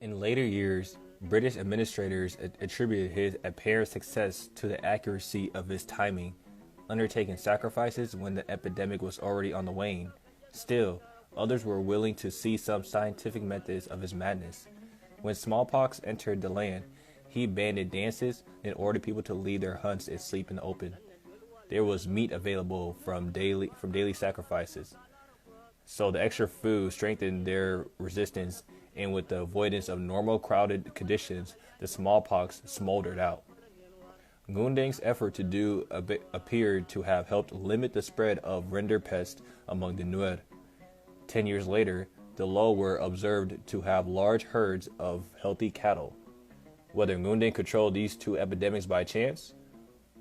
In later years, British administrators attributed his apparent success to the accuracy of his timing, undertaking sacrifices when the epidemic was already on the wane. Still, others were willing to see some scientific methods of his madness. When smallpox entered the land, he abandoned dances and ordered people to leave their hunts and sleep in the open. There was meat available from daily sacrifices, so the extra food strengthened their resistance, and with the avoidance of normal crowded conditions, the smallpox smoldered out. Ngundeng's effort to do appeared to have helped limit the spread of rinderpest among the Nuer. 10 years later, the Lo were observed to have large herds of healthy cattle. Whether Ngundeng controlled these two epidemics by chance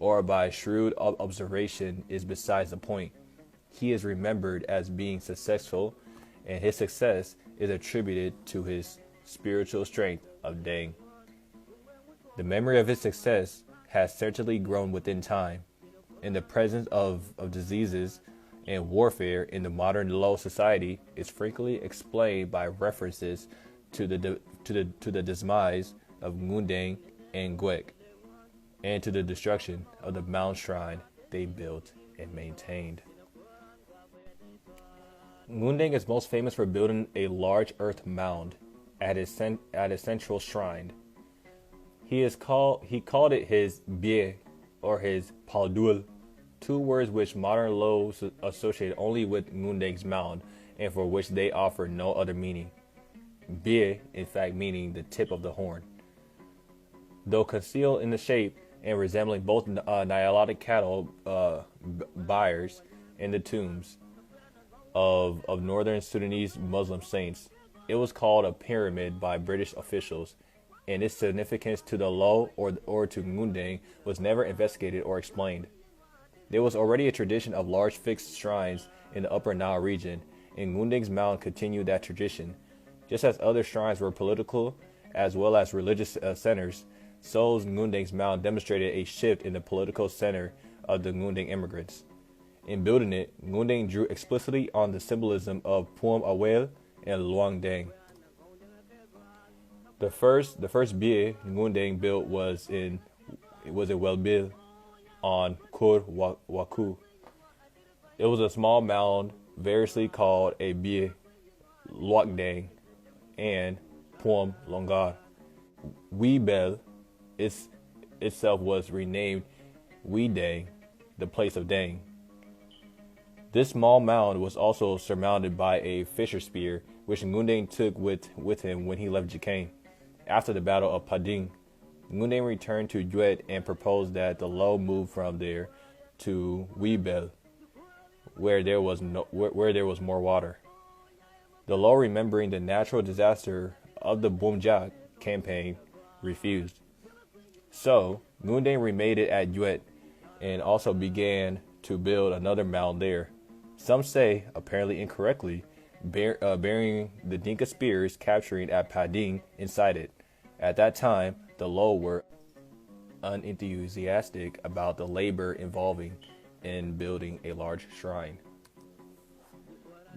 or by shrewd observation is besides the point. He is remembered as being successful, and his success is attributed to his spiritual strength of Deng. The memory of his success has certainly grown within time. In the presence of diseases and warfare in the modern Lo society is frequently explained by references to the demise of Ngundeng and Gwek, and to the destruction of the mound shrine they built and maintained. Ngundeng is most famous for building a large earth mound at his central shrine. He called it his bie, or his paldul, two words which modern Los associate only with Ngundeng's mound and for which they offer no other meaning. Bie, in fact, meaning the tip of the horn. Though concealed in the shape and resembling both Nilotic cattle biers in the tombs of northern Sudanese Muslim saints, it was called a pyramid by British officials, and its significance to the Lo or to Ngundeng was never investigated or explained. There was already a tradition of large fixed shrines in the Upper Nile region, and Ngundeng's mound continued that tradition. Just as other shrines were political as well as religious centers, so Ngundeng's mound demonstrated a shift in the political center of the Ngundeng immigrants. In building it, Ngundeng drew explicitly on the symbolism of Puom Awel and Luang Deng. The first bie Ngundeng built was in Welbil on Kur Waku. It was a small mound variously called a bie Luang Deng and Puom Longar. Weebel itself was renamed Wee Deng, the place of Deng. This small mound was also surmounted by a fisher spear, which Ngundeng took with him when he left Jikane. After the Battle of Pading, Ngundeng returned to Juet and proposed that the Lo move from there to Weebel, where there was more water. The Lo, remembering the natural disaster of the Bumjak campaign, refused. So Ngundeng remained at Juet and also began to build another mound there. Some say, apparently incorrectly, bearing the Dinka spears captured at Pading inside it. At that time, the Lo were unenthusiastic about the labor involving in building a large shrine.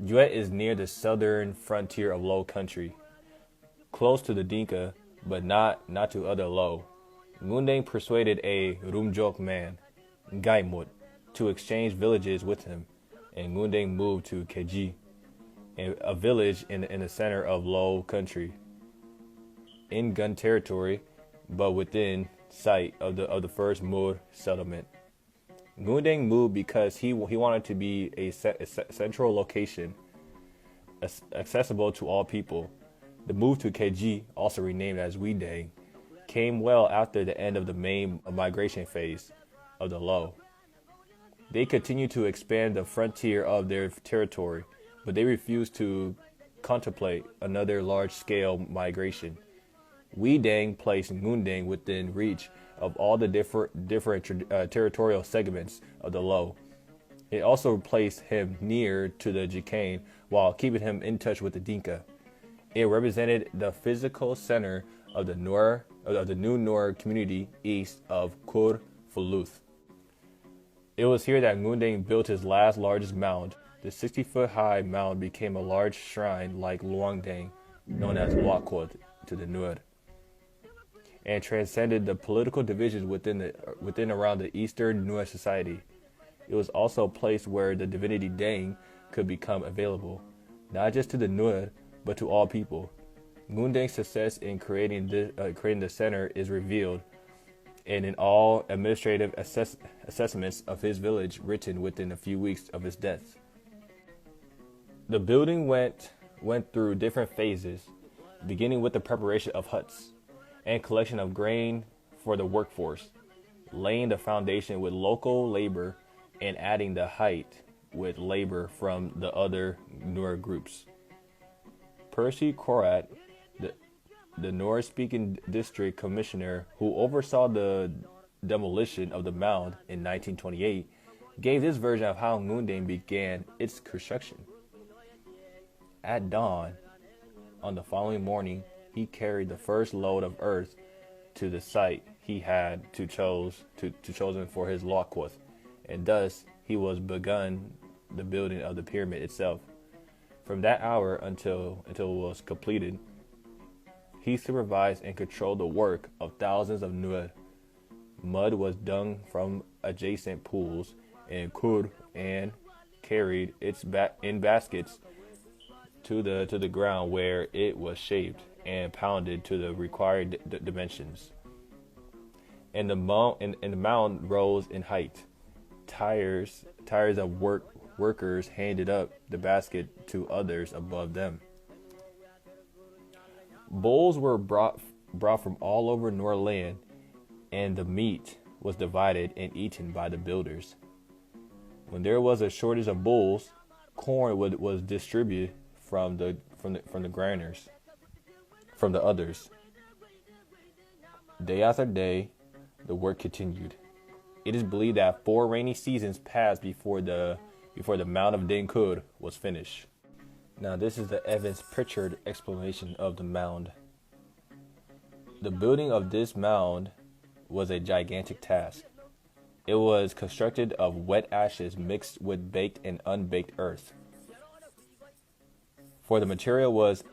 Juet is near the southern frontier of Lo country, close to the Dinka, but not to other Lo. Ngundeng persuaded a Rumjok man, Gaimut, to exchange villages with him, and Ngundeng moved to Keji, a village in the center of Lo country, in Gun territory, but within sight of the first Mur settlement. Ngundeng moved because he wanted to be a central location, accessible to all people. The move to Keji, also renamed as Weedang, came well after the end of the main migration phase of the Lo. They continued to expand the frontier of their territory, but they refused to contemplate another large-scale migration. Weedang placed Ngundeng within reach of all the different territorial segments of the Lo. It also placed him near to the Jikane while keeping him in touch with the Dinka. It represented the physical center of the new Nuer community east of Kur Fuluth. It was here that Ngundeng built his last largest mound. The 60-foot high mound became a large shrine like Luang Deng, known as Luakwot to the Nur, and transcended the political divisions within around the Eastern Nur society. It was also a place where the divinity Deng could become available, not just to the Nur, but to all people. Ngundeng's success in creating the center is revealed, and in all administrative assessments of his village written within a few weeks of his death. The building went through different phases, beginning with the preparation of huts and collection of grain for the workforce, laying the foundation with local labor and adding the height with labor from the other Nur groups. Percy Korat, the Nur-speaking district commissioner who oversaw the demolition of the mound in 1928, gave this version of how Ngundeng began its construction. At dawn, on the following morning, he carried the first load of earth to the site he had chosen for his Loquath, and thus he was begun the building of the pyramid itself. From that hour until it was completed, he supervised and controlled the work of thousands of Nur. Mud was dug from adjacent pools and carried in baskets to the ground, where it was shaped and pounded to the required dimensions. And the mound rose in height. Tiers of workers handed up the basket to others above them. Bowls were brought from all over Nur land, and the meat was divided and eaten by the builders. When there was a shortage of bowls, corn was distributed from the grinders, from the others. Day after day, the work continued. It is believed that 4 rainy seasons passed before the Mound of Dengkud was finished. Now this is the Evans Pritchard explanation of the mound. The building of this mound was a gigantic task. It was constructed of wet ashes mixed with baked and unbaked earth. For the material was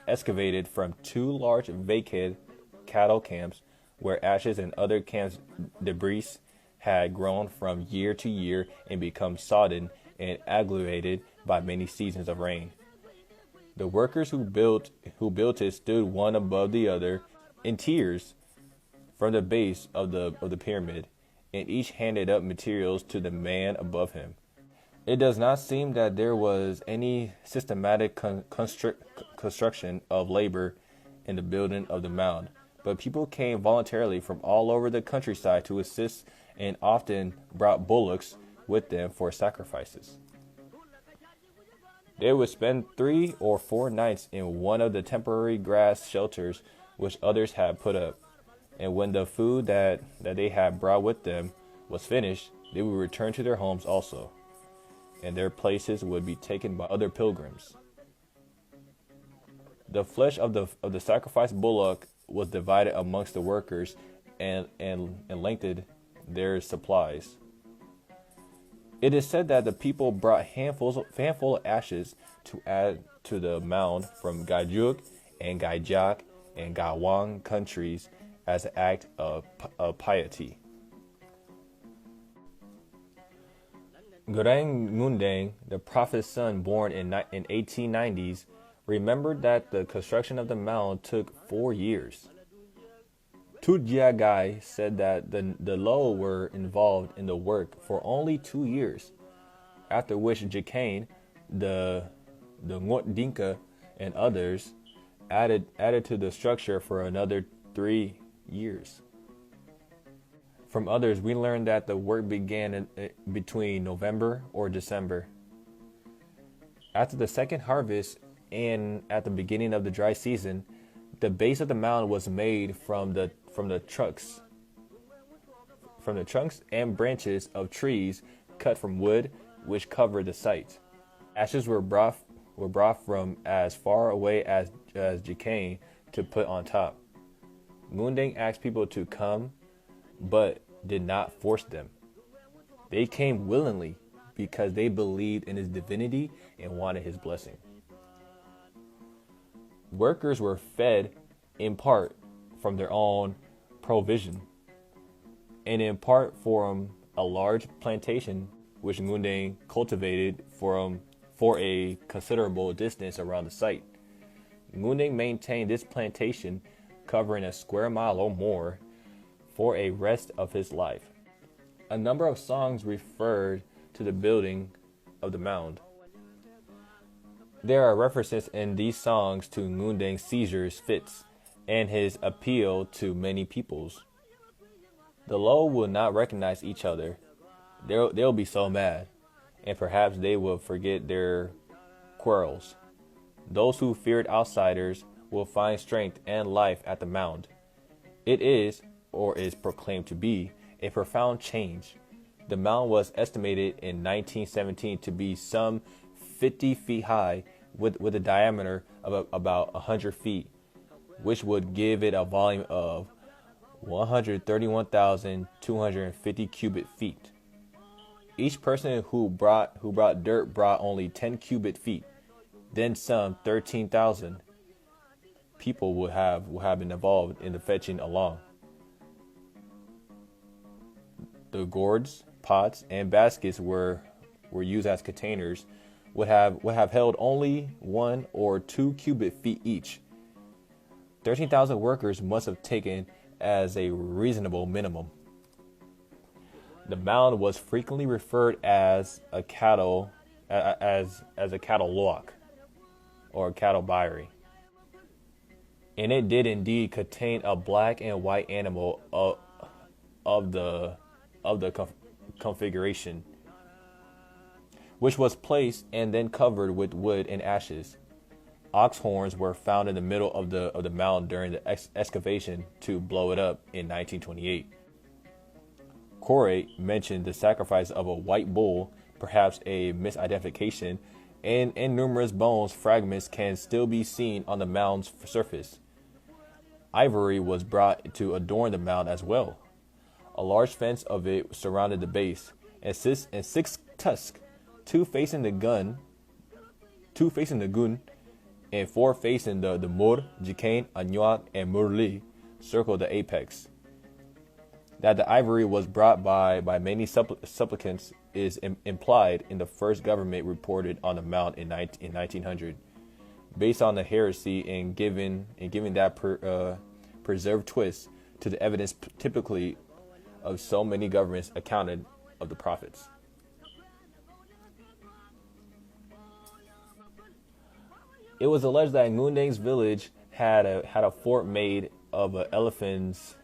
excavated from 2 large vacated cattle camps, where ashes and other camps' debris had grown from year to year and become sodden and agglomerated by many seasons of rain. The workers who built it stood one above the other in tiers from the base of the pyramid, and each handed up materials to the man above him. It does not seem that there was any systematic construction of labor in the building of the mound, but people came voluntarily from all over the countryside to assist, and often brought bullocks with them for sacrifices. They would spend 3 or 4 nights in one of the temporary grass shelters which others had put up, and when the food that they had brought with them was finished, they would return to their homes also, and their places would be taken by other pilgrims. The flesh of the sacrificed bullock was divided amongst the workers and lengthened their supplies. It is said that the people brought handful of ashes to add to the mound from Gaijuk and Gaijak and Gawang countries as an act of piety. Ngureng Ngundeng, the prophet's son born in 1890s, remembered that the construction of the mound took 4 years. Tudjagai said that the Lo were involved in the work for only 2 years, after which Jikane, the Ngot Dinka, and others added to the structure for another 3 years. From others, we learned that the work began between November or December. After the second harvest and at the beginning of the dry season, the base of the mound was made from the trunks and branches of trees cut from wood, which covered the site. Ashes were brought from as far away as Jikane to put on top. Ngundeng asked people to come, but did not force them. They came willingly because they believed in his divinity and wanted his blessing. Workers were fed in part from their own provision, and in part from a large plantation which Ngundeng cultivated for a considerable distance around the site. Ngundeng maintained this plantation covering a square mile or more for a rest of his life. A number of songs referred to the building of the mound. There are references in these songs to Ngundeng's seizures, fits, and his appeal to many peoples. The Lo will not recognize each other. They'll be so mad, and perhaps they will forget their quarrels. Those who feared outsiders will find strength and life at the mound. It is, or is proclaimed to be, a profound change. The mound was estimated in 1917 to be some 50 feet high with a diameter of about 100 feet, which would give it a volume of 131,250 cubic feet. Each person who brought dirt brought only 10 cubic feet. Then some 13,000 people would have been involved in the fetching along. The gourds, pots, and baskets were used as containers, would have held only 1 or 2 cubic feet each. 13,000 workers must have taken as a reasonable minimum. The mound was frequently referred as a cattle lock or a cattle byre, and it did indeed contain a black and white animal of the configuration, which was placed and then covered with wood and ashes. Ox horns were found in the middle of the mound during the excavation to blow it up in 1928. Corey mentioned the sacrifice of a white bull, perhaps a misidentification, and numerous bones fragments can still be seen on the mound's surface. Ivory was brought to adorn the mound as well. A large fence of it surrounded the base, and six tusks, two facing the gun, and 4 facing the Mur, Jikain, Anyuak, and Murli, circled the apex. That the ivory was brought by many supplicants is implied in the first government reported on the mount in 1900, based on the heresy and giving that preserved twist to the evidence typically of so many governments accounted of the prophets. It was alleged that Ngundeng's village had a fort made of an elephant's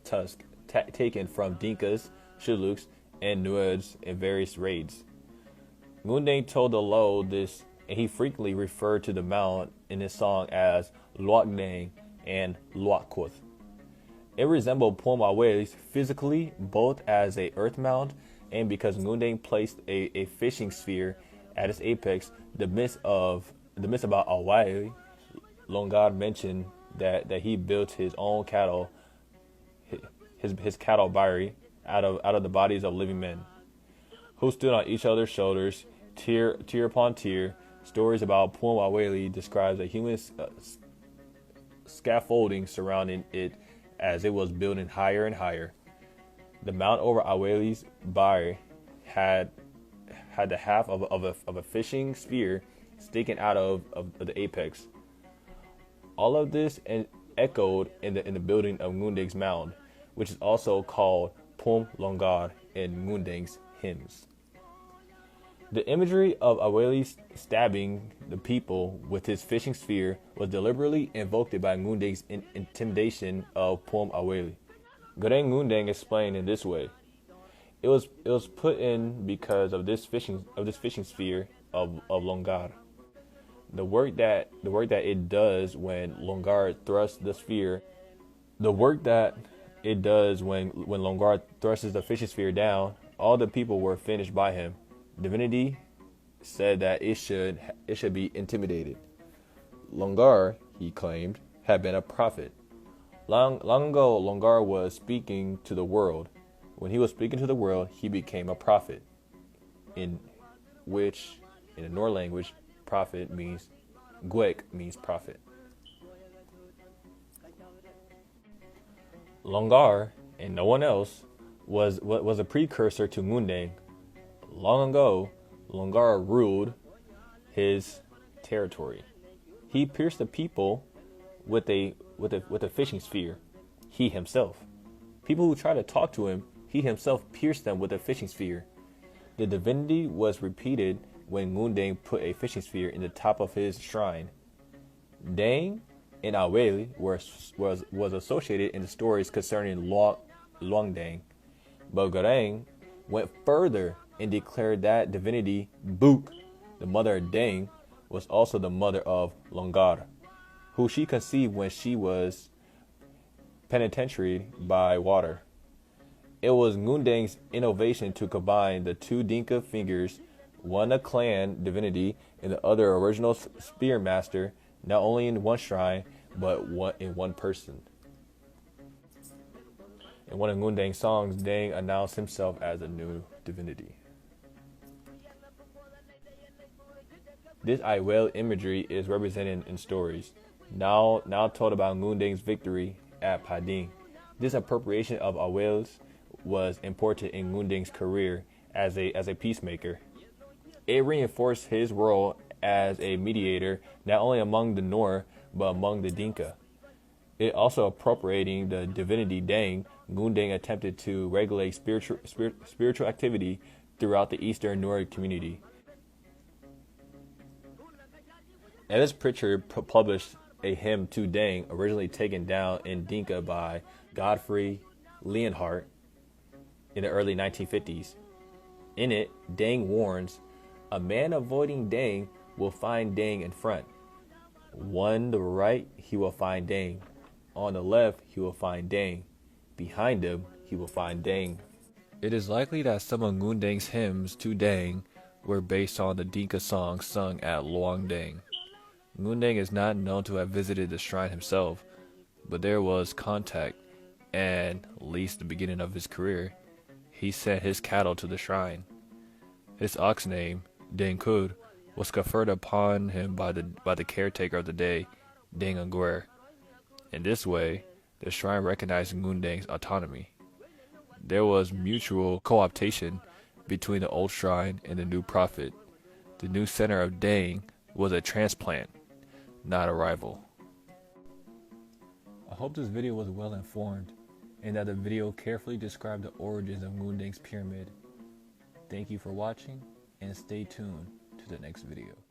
tusk taken from Dinkas, Shuluks, and Nuers in various raids. Ngundeng told the Lo this, and he frequently referred to the mound in his song as Luakneng and Luakkuth. It resembled Pomawes physically, both as a earth mound and because Ngundeng placed a fishing sphere at its apex. The myth about Awai, Longar mentioned that he built his own cattle, his cattle byre out of the bodies of living men, who stood on each other's shoulders, tier upon tier. Stories about Pomaweli describes a human scaffolding surrounding it as it was building higher and higher. The mount over Aweli's byre had the half of a fishing spear sticking out of the apex. All of this echoed in the building of Ngundeng's mound, which is also called Pom Longar in Ngundeng's hymns. The imagery of Aweli stabbing the people with his fishing spear was deliberately invoked by Ngundeng's intimidation of Pom Aweli. Ngundeng Ngundeng explained in this way: It was put in because of this fishing sphere of Longar. The work that it does when Longar thrusts the sphere. The work that it does when Longar thrusts the fishing sphere down. All the people were finished by him. Divinity said that it should be intimidated. Longar, he claimed, had been a prophet. Long ago, Longar was speaking to the world. When he was speaking to the world, he became a prophet, in which, in the Nor language, prophet means, Gwek means prophet. Longar, and no one else, was a precursor to Ngundeng. Long ago, Longar ruled his territory. He pierced the people with a fishing spear. He himself. People who tried to talk to him, he himself pierced them with a fishing spear. The divinity was repeated when Ngundeng put a fishing spear in the top of his shrine. Deng and Awele was associated in the stories concerning Luangdeng, but Garang went further and declared that divinity Buk, the mother of Deng, was also the mother of Longar, who she conceived when she was penitentiary by water. It was Ngundeng's innovation to combine the two Dinka figures, one a clan divinity and the other original spear master, not only in one shrine, but in one person. In one of Ngundeng's songs, Deng announced himself as a new divinity. This Iwel imagery is represented in stories, now told about Ngundeng's victory at Pading. This appropriation of Awels was important in Ngundeng's career as a peacemaker. It reinforced his role as a mediator not only among the Nor but among the Dinka. It also appropriating the divinity Deng, Ngundeng attempted to regulate spiritual activity throughout the Eastern Nor community. Ellis Pritchard published a hymn to Deng, originally taken down in Dinka by Godfrey Leonhardt in the early 1950s. In it, Deng warns, "A man avoiding Deng will find Deng in front. On the right, he will find Deng. On the left, he will find Deng. Behind him, he will find Deng." It is likely that some of Ngundeng's hymns to Deng were based on the Dinka songs sung at Luangdeng. Ngundeng is not known to have visited the shrine himself, but there was contact, and, at least the beginning of his career, he sent his cattle to the shrine. His ox name, Deng Kud, was conferred upon him by the caretaker of the day, Deng Angwer. In this way, the shrine recognized Ngundeng's autonomy. There was mutual co-optation between the old shrine and the new prophet. The new center of Deng was a transplant, not a rival. I hope this video was well informed and that the video carefully described the origins of Ngundeng's pyramid. Thank you for watching and stay tuned to the next video.